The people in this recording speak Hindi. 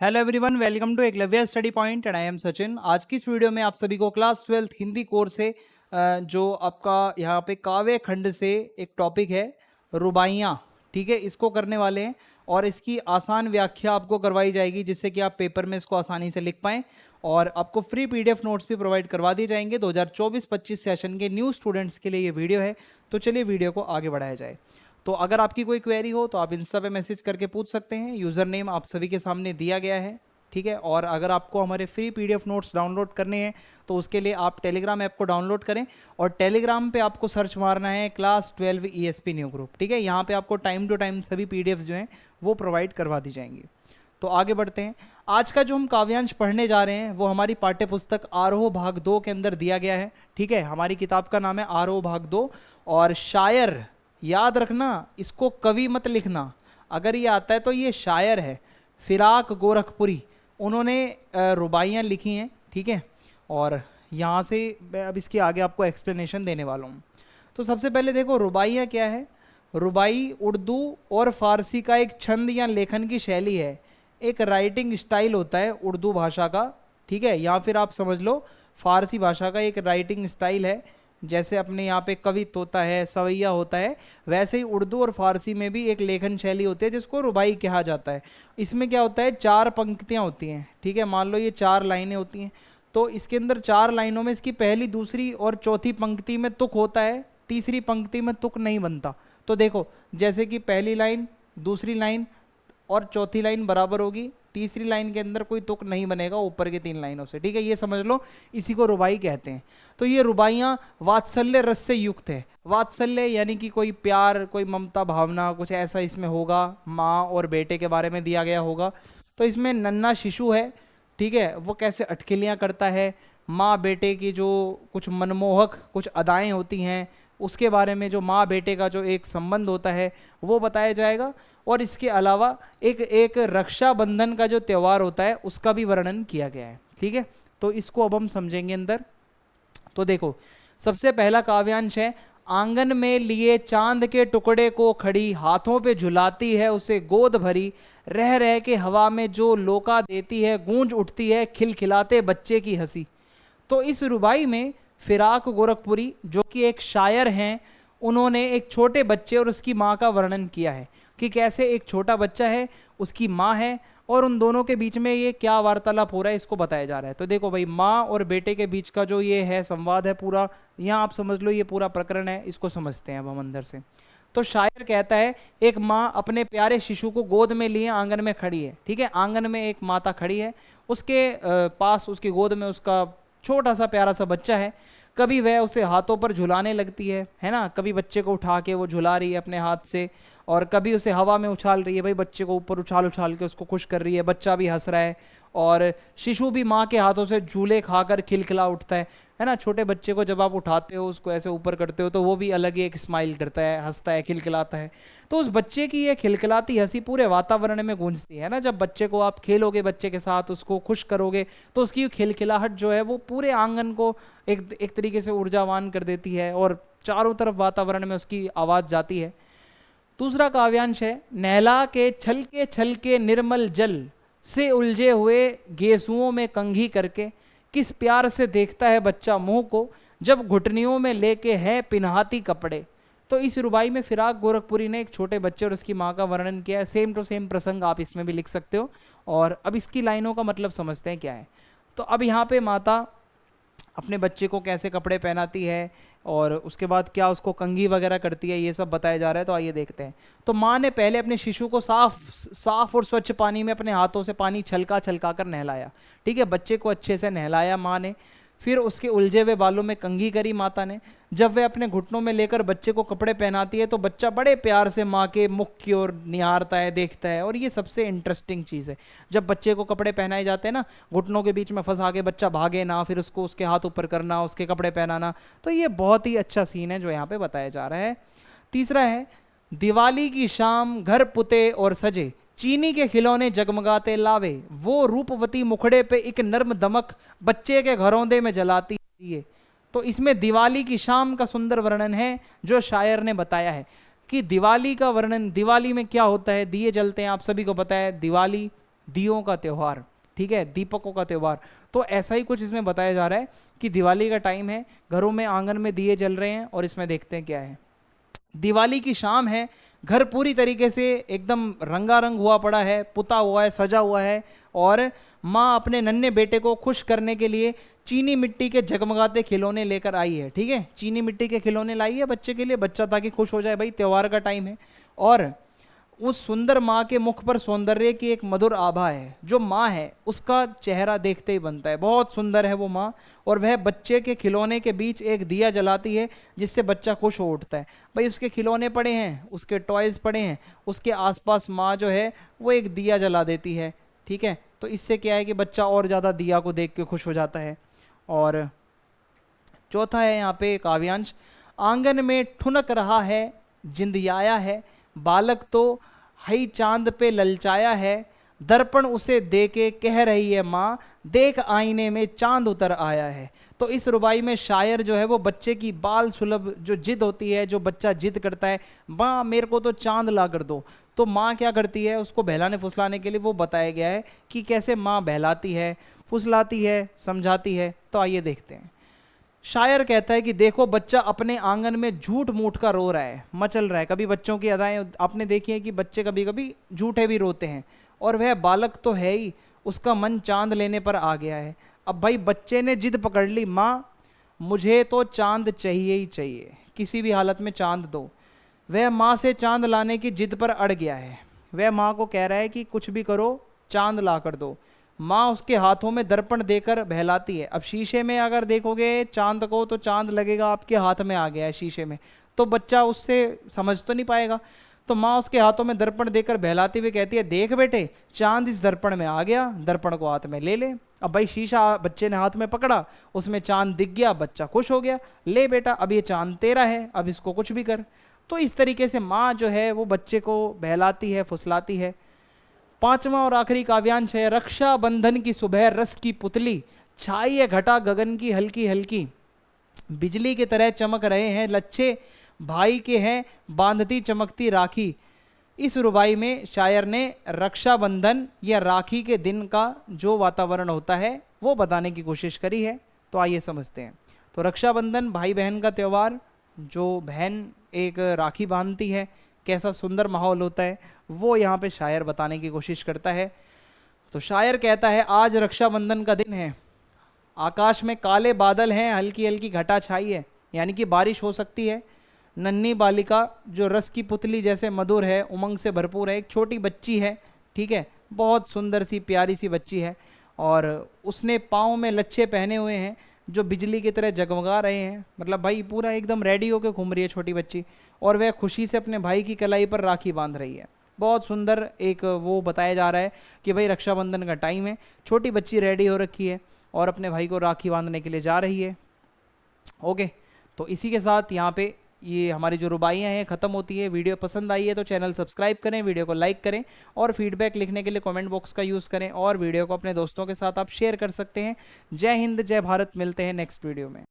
Hello everyone, welcome to Eklavya study point and I am Sachin. आज की इस वीडियो में आप सभी को क्लास 12th हिंदी कोर्स से जो आपका यहाँ पे काव्य खंड से एक टॉपिक है रुबाइयाँ, ठीक है, इसको करने वाले हैं और इसकी आसान व्याख्या आपको करवाई जाएगी जिससे कि आप पेपर में इसको आसानी से लिख पाएँ और आपको फ्री पीडीएफ नोट्स भी प्रोवाइड करवा दिए जाएंगे। 2024-25 सेशन के न्यू स्टूडेंट्स के लिए ये वीडियो है, तो चलिए वीडियो को आगे बढ़ाया जाए। तो अगर आपकी कोई क्वेरी हो तो आप इंस्टा पे मैसेज करके पूछ सकते हैं। यूज़र नेम आप सभी के सामने दिया गया है, ठीक है। और अगर आपको हमारे फ्री पीडीएफ नोट्स डाउनलोड करने हैं तो उसके लिए आप टेलीग्राम ऐप को डाउनलोड करें और टेलीग्राम पे आपको सर्च मारना है क्लास 12 ईएसपी न्यू ग्रुप, ठीक है। यहाँ पे आपको टाइम टू टाइम सभी पीडीएफ जो हैं वो प्रोवाइड करवा दी जाएंगी। तो आगे बढ़ते हैं। आज का जो हम काव्यांश पढ़ने जा रहे हैं वो हमारी पाठ्य पुस्तक आरोह भाग 2 के अंदर दिया गया है, ठीक है। हमारी किताब का नाम है आरोह भाग 2 और शायर, याद रखना इसको कवि मत लिखना, अगर ये आता है तो ये शायर है, फिराक गोरखपुरी, उन्होंने रुबाइयाँ लिखी हैं, ठीक है। और यहाँ से मैं अब इसके आगे आपको एक्सप्लेनेशन देने वाला हूँ। तो सबसे पहले देखो रुबाइयाँ क्या है। रुबाई उर्दू और फारसी का एक छंद या लेखन की शैली है, एक राइटिंग स्टाइल होता है उर्दू भाषा का, ठीक है, या फिर आप समझ लो फारसी भाषा का एक राइटिंग स्टाइल है। जैसे अपने यहाँ पे कवित्व होता है, सवैया होता है, वैसे ही उर्दू और फारसी में भी एक लेखन शैली होती है जिसको रुबाई कहा जाता है। इसमें क्या होता है, 4 पंक्तियाँ होती हैं, ठीक है। मान लो ये 4 लाइनें होती हैं, तो इसके अंदर 4 लाइनों में इसकी पहली, दूसरी और चौथी पंक्ति में तुक होता है, तीसरी पंक्ति में तुक नहीं बनता। तो देखो जैसे कि पहली लाइन, दूसरी लाइन और चौथी लाइन बराबर होगी, तीसरी लाइन के अंदर कोई तुक नहीं बनेगा ऊपर की 3 लाइनों से, ठीक है। ये समझ लो, इसी को रुबाई कहते हैं। तो ये रुबाइयाँ वात्सल्य रस से युक्त है। वात्सल्य यानी कि कोई प्यार, कोई ममता भावना, कुछ ऐसा इसमें होगा, माँ और बेटे के बारे में दिया गया होगा। तो इसमें नन्हा शिशु है, ठीक है, वो कैसे अटकलियाँ करता है, माँ बेटे की जो कुछ मनमोहक कुछ अदाएँ होती हैं उसके बारे में, जो माँ बेटे का जो एक संबंध होता है वो बताया जाएगा। और इसके अलावा एक एक रक्षाबंधन का जो त्यौहार होता है उसका भी वर्णन किया गया है, ठीक है। तो इसको अब हम समझेंगे अंदर। तो देखो सबसे पहला काव्यांश है, आंगन में लिए चांद के टुकड़े को खड़ी, हाथों पे झुलाती है उसे गोद भरी, रह रह के हवा में जो लोका देती है, गूंज उठती है खिलखिलाते बच्चे की हंसी। तो इस रुबाई में फिराक गोरखपुरी जो कि एक शायर हैं, उन्होंने एक छोटे बच्चे और उसकी माँ का वर्णन किया है कि कैसे एक छोटा बच्चा है, उसकी माँ है और उन दोनों के बीच में ये क्या वार्तालाप हो रहा है इसको बताया जा रहा है। तो देखो भाई, माँ और बेटे के बीच का जो ये है संवाद है पूरा, यहाँ आप समझ लो ये पूरा प्रकरण है, इसको समझते हैं अब हम अंदर से। तो शायर कहता है, एक माँ अपने प्यारे शिशु को गोद में लिए आंगन में खड़ी है, ठीक है। आंगन में एक माता खड़ी है, उसके पास उसकी गोद में उसका छोटा सा प्यारा सा बच्चा है। कभी वह उसे हाथों पर झुलाने लगती है ना, कभी बच्चे को उठा के वो झुला रही है अपने हाथ से, और कभी उसे हवा में उछाल रही है, भाई बच्चे को ऊपर उछाल उछाल के उसको खुश कर रही है, बच्चा भी हंस रहा है और शिशु भी माँ के हाथों से झूले खाकर खिलखिला उठता है ना। छोटे बच्चे को जब आप उठाते हो, उसको ऐसे ऊपर करते हो, तो वो भी अलग ही एक स्माइल करता है, हंसता है, खिलखिलाता है। तो उस बच्चे की ये खिलखिलाती हंसी पूरे वातावरण में गूंजती है ना। जब बच्चे को आप खेलोगे, बच्चे के साथ उसको खुश करोगे, तो उसकी खिलखिलाहट जो है वो पूरे आंगन को एक तरीके से ऊर्जावान कर देती है और चारों तरफ वातावरण में उसकी आवाज़ जाती है। दूसरा काव्यांश है, नहला के छलके निर्मल जल से उलझे हुए गेसुओं में कंघी करके, किस प्यार से देखता है बच्चा मुंह को, जब घुटनियों में लेके है पिन्हाती कपड़े। तो इस रुबाई में फिराक गोरखपुरी ने एक छोटे बच्चे और उसकी माँ का वर्णन किया है। सेम टू सेम प्रसंग आप इसमें भी लिख सकते हो। और अब इसकी लाइनों का मतलब समझते हैं क्या है। तो अब यहाँ पे माता अपने बच्चे को कैसे कपड़े पहनाती है और उसके बाद क्या उसको कंघी वगैरह करती है, ये सब बताया जा रहा है। तो आइए देखते हैं। तो माँ ने पहले अपने शिशु को साफ और स्वच्छ पानी में अपने हाथों से पानी छलका छलका कर नहलाया, ठीक है। बच्चे को अच्छे से नहलाया माँ ने। फिर उसके उलझे हुए बालों में कंघी करी माता ने। जब वह अपने घुटनों में लेकर बच्चे को कपड़े पहनाती है तो बच्चा बड़े प्यार से माँ के मुख की ओर निहारता है, देखता है। और ये सबसे इंटरेस्टिंग चीज़ है, जब बच्चे को कपड़े पहनाए जाते हैं ना, घुटनों के बीच में फंसा के बच्चा भागे ना, फिर उसको उसके हाथ ऊपर करना, उसके कपड़े पहनाना। तो ये बहुत ही अच्छा सीन है जो यहाँ पे बताया जा रहा है। तीसरा है, दिवाली की शाम घर पुते और सजे, चीनी के खिलौने जगमगाते लावे, वो रूपवती मुखड़े पे एक नर्म दमक, बच्चे के घरौंदे में जलाती दिए। तो इसमें दिवाली की शाम का सुंदर वर्णन है जो शायर ने बताया है कि दिवाली का वर्णन, दिवाली में क्या होता है, दिए जलते हैं, आप सभी को पता है। दिवाली दियों का त्यौहार, ठीक है, दीपकों का त्यौहार। तो ऐसा ही कुछ इसमें बताया जा रहा है कि दिवाली का टाइम है, घरों में आंगन में दिए जल रहे हैं, और इसमें देखते हैं क्या है। दिवाली की शाम है, घर पूरी तरीके से एकदम रंगारंग हुआ पड़ा है, पुता हुआ है, सजा हुआ है, और माँ अपने नन्हे बेटे को खुश करने के लिए चीनी मिट्टी के जगमगाते खिलौने लेकर आई है, ठीक है, चीनी मिट्टी के खिलौने लाई है बच्चे के लिए, बच्चा ताकि खुश हो जाए, भाई त्योहार का टाइम है। और उस सुंदर माँ के मुख पर सौंदर्य की एक मधुर आभा है। जो माँ है उसका चेहरा देखते ही बनता है, बहुत सुंदर है वो माँ, और वह बच्चे के खिलौने के बीच एक दिया जलाती है जिससे बच्चा खुश हो उठता है। भाई उसके खिलौने पड़े हैं, उसके टॉयज़ पड़े हैं, उसके आसपास माँ जो है वो एक दिया जला देती है, ठीक है। तो इससे क्या है कि बच्चा और ज़्यादा दिया को देख के खुश हो जाता है। और चौथा है यहाँ पे काव्यांश, आंगन में ठुनक रहा है जिंदियाया है, बालक तो हई चांद पे ललचाया है, दर्पण उसे दे के कह रही है माँ, देख आईने में चांद उतर आया है। तो इस रुबाई में शायर जो है वो बच्चे की बाल सुलभ जो जिद होती है, जो बच्चा जिद करता है, माँ मेरे को तो चांद ला कर दो, तो माँ क्या करती है, उसको बहलाने फुसलाने के लिए वो बताया गया है कि कैसे माँ बहलाती है, फुसलाती है, समझाती है। तो आइए देखते हैं। शायर कहता है कि देखो बच्चा अपने आंगन में झूठ मूठ का रो रहा है, मचल रहा है। कभी बच्चों की अदाएं आपने देखी है कि बच्चे कभी कभी झूठे भी रोते हैं, और वह बालक तो है ही, उसका मन चांद लेने पर आ गया है। अब भाई बच्चे ने जिद पकड़ ली, माँ मुझे तो चांद चाहिए ही चाहिए, किसी भी हालत में चांद दो। वह माँ से चांद लाने की जिद पर अड़ गया है, वह माँ को कह रहा है कि कुछ भी करो चांद ला कर दो। माँ उसके हाथों में दर्पण देकर बहलाती है। अब शीशे में अगर देखोगे चांद को तो चांद लगेगा आपके हाथ में आ गया है शीशे में, तो बच्चा उससे समझ तो नहीं पाएगा। तो माँ उसके हाथों में दर्पण देकर बहलाती हुई कहती है, देख बेटे चांद इस दर्पण में आ गया, दर्पण को हाथ में ले ले। अब भाई शीशा बच्चे ने हाथ में पकड़ा, उसमें चांद दिख गया, बच्चा खुश हो गया, ले बेटा अब ये चांद तेरा है, अब इसको कुछ भी कर। तो इस तरीके से माँ जो है वो बच्चे को बहलाती है, फुसलाती है। पांचवा और आखिरी काव्यांश है, रक्षा बंधन की सुबह रस की पुतली, छाई है घटा गगन की हल्की हल्की, बिजली की तरह चमक रहे हैं लच्छे, भाई के हैं बांधती चमकती राखी। इस रुबाई में शायर ने रक्षाबंधन या राखी के दिन का जो वातावरण होता है वो बताने की कोशिश करी है। तो आइए समझते हैं। तो रक्षाबंधन भाई बहन का त्यौहार, जो बहन एक राखी बांधती है, कैसा सुंदर माहौल होता है वो यहाँ पे शायर बताने की कोशिश करता है। तो शायर कहता है, आज रक्षाबंधन का दिन है, आकाश में काले बादल हैं, हल्की हल्की घटा छाई है, यानी कि बारिश हो सकती है। नन्ही बालिका जो रस की पुतली जैसे मधुर है, उमंग से भरपूर है, एक छोटी बच्ची है, ठीक है, बहुत सुंदर सी प्यारी सी बच्ची है, और उसने पाँव में लच्छे पहने हुए हैं जो बिजली की तरह जगमगा रहे हैं। मतलब भाई पूरा एकदम रेडी होकर घूम रही है छोटी बच्ची, और वह खुशी से अपने भाई की कलाई पर राखी बांध रही है। बहुत सुंदर एक वो बताया जा रहा है कि भाई रक्षाबंधन का टाइम है, छोटी बच्ची रेडी हो रखी है और अपने भाई को राखी बांधने के लिए जा रही है। ओके, तो इसी के साथ यहाँ पे ये हमारी जो रुबाइयाँ हैं ख़त्म होती है। वीडियो पसंद आई है तो चैनल सब्सक्राइब करें, वीडियो को लाइक करें, और फीडबैक लिखने के लिए कमेंट बॉक्स का यूज़ करें, और वीडियो को अपने दोस्तों के साथ आप शेयर कर सकते हैं। जय हिंद, जय भारत, मिलते हैं नेक्स्ट वीडियो में।